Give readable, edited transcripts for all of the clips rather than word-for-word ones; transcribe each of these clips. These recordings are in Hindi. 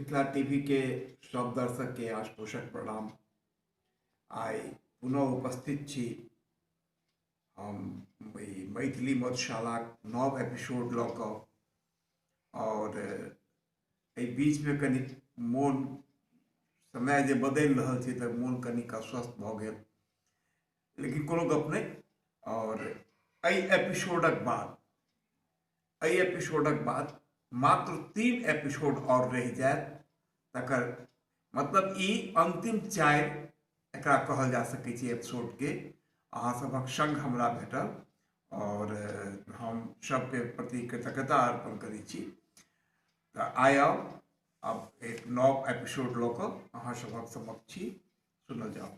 मिथिला टीवी के सब दर्शक के आशपोषक प्रणाम। आइ पुनः उपस्थित छी हम मैथिली मधुशाला नव एपिसोड लऽ कऽ। और एहि बीचमे कनि मोन समय जे बदलि रहल छै तऽ मोन कनिक अस्वस्थ भऽ गेल, लेकिन कोनो गप नहि। और एहि एपिसोडक बाद मात्र 3 एपिसोड और रहि जायत। तकर मतलब ई अंतिम 4 एकरा कहल जा सकै छै एपिसोडके अहाँ सभक संग हमरा भेटल, और हम सबके प्रति कृतज्ञता अर्पण करै छी। तऽ आइ अब एक नव एपिसोड लऽ कऽ अहाँ सभक समक्ष छी, सुनल जाओ।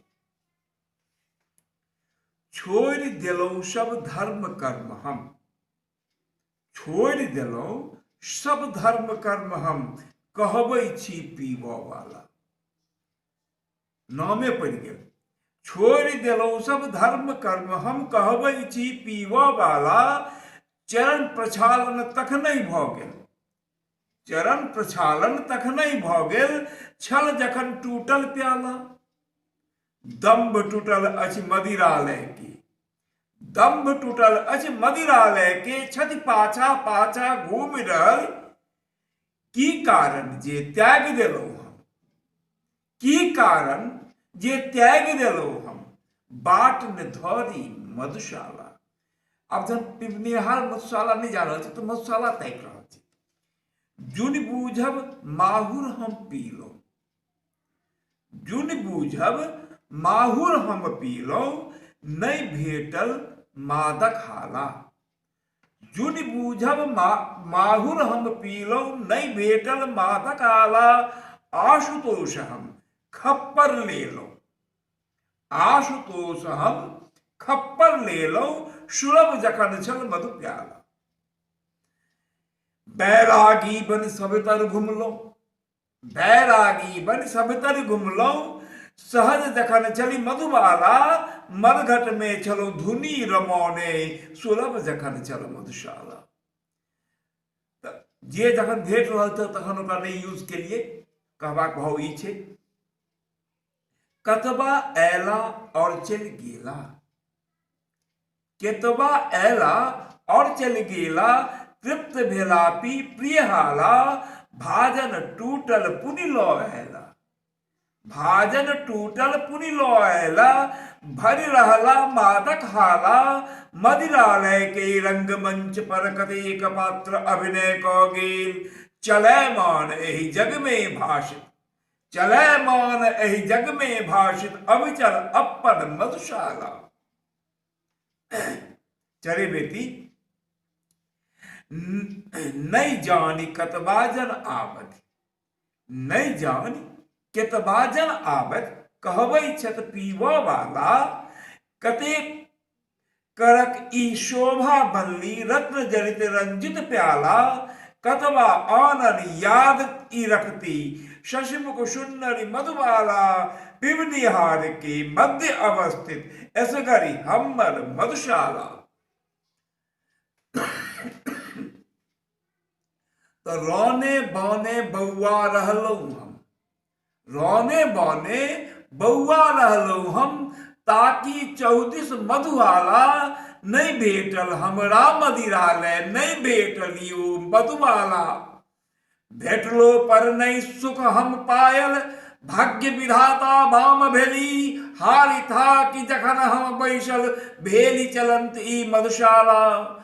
छोड़ि देलहुँ सब धर्म कर्म हम, छोड़ि देलहुँ सब धर्म कर्म हम, कहबै छी पीबऽ वाला। नामे पड़ि गेल। छोड़ि देलहुँ सब धर्म कर्म हम, कहबै छी पीबऽ वाला। चरण प्रक्षालन तखनहि भऽ गेल, चरण प्रक्षालन तखनहि भऽ गेल, छल जखन टूटल प्याला। दम्भ टूटल अछि मदिरालय के, दम्भ टूटल अछि मदिरालय के, छति पाछा पाछा घूमि रहल। की कारण जे त्याग देलहुँ हम, की कारण जे त्याग देलहुँ हम, बाट ने धरी मधुशाला। अब जब पिबनिहार मधुशाला नहीं जा रहल छै तो मधुशाला ताकि रहल छै। जुन बूझब माहुर हम पीलहुँ, जुन बूझब माहुर हम पीलहुँ, नहीं भेटल मादक हाला। जुन बूझब माहुर हम पीलहुँ, नहीं भेटल मादक हाला। आशुतोष हम खप्पर लेलहुँ, आशुतोष हम खप्पर लेलहुँ, सुलभ जखन छल मधु प्याला। बैरागी बन सबतर घुमलहुँ, बैरागी बन सबतर घुमलहुँ, सहज जखन चली मधुबाला। मरघट में छलो धुनी रमौने, सुलभ जखन चल मधुशाला। जे जखन भेट रहल था तखन ओकरा नहीं यूज के लिए कहबाक भाव ई छै। कतबा ऐला और चल गेला, केतबा ऐला और चल गेला, तृप्त भेला पी प्रिय हाला। भाजन टूटल पुनि लौ ऐला, भाजन टूटल पुनि लौ ऐला, भरि रहला मादक हाला। मदिरालय के रंगमंच पर कतेक पात्र अभिनय क गेल, चलैमान एहि जग में भाषित, चलैमान एहि जग में भाषित। अविचल अपन मधुशाला। चरे बेटी नहीं जानी कतबा जन आवत, नहीं जानी केतबा जन आवत, कहबै छत पीबऽ वाला। कतेक करक ई शोभा बनली, रत्न जड़ित रंजित प्याला। कतबा आनन याद ई रखती, शशिमुख सुंदरी मधुबाला। पिबनिहार के मध्य अवस्थित, असगरी हमर मधुशाला। तो रौने बौने बौआ रहलहुँ हम, रौने बौने बौआ रहलहुँ हम, ताकि 34 मधुवाला। नहीं भेटल हमरा मदिरालय, नहीं भेटल यू मधुबाला। भेटलो पर नहीं सुख हम पायल, भाग्य विधाता बाम भेली। हारि था कि जखन हम बैसल, भेली चलंत ई मधुशाला।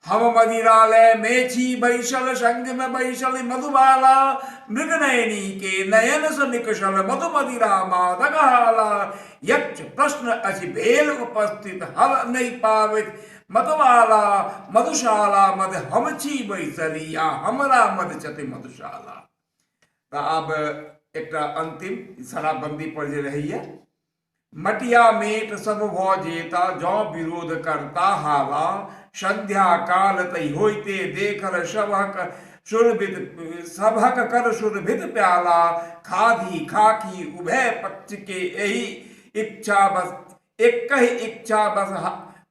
हम मदिरालय में छी बैसल, संग में बैसल मधुबाला। मृगनयनी के नयन से निकषल, मधु मदिरा मादक हाला। यक्ष प्रश्न अछि भेल उपस्थित, हल नहीं पावित मधुबाला। मधुशाला मध हम छी बैसली, या हमरा मध छथि मधुशाला। तो अब एक अंतिम शराबबंदी पर जे रहिए। मटिया मेट सब भ जेता, जौ विरोध करता हाला। संध्या काल तई होइते देखल सभक सुरभित, सभक कर सुरभित प्याला। खाधी खाकी उभय पक्ष के यही इच्छा बस, एक ही इच्छा बस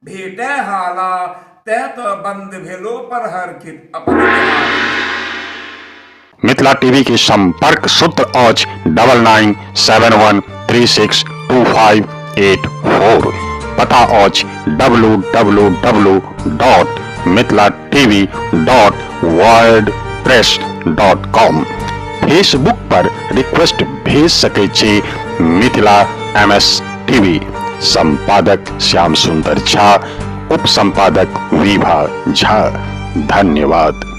भेटे हाला। तै तो बंद भेलो पर हरखित अपन मिथिला टीवी के संपर्क सूत्र आज 9971362584। पता आज www.mithilatv.wordpress.com। फेसबुक पर रिक्वेस्ट भेज सके छे मिथिला MS टीवी। संपादक श्याम सुंदर झा, उप संपादक विभा झा। धन्यवाद।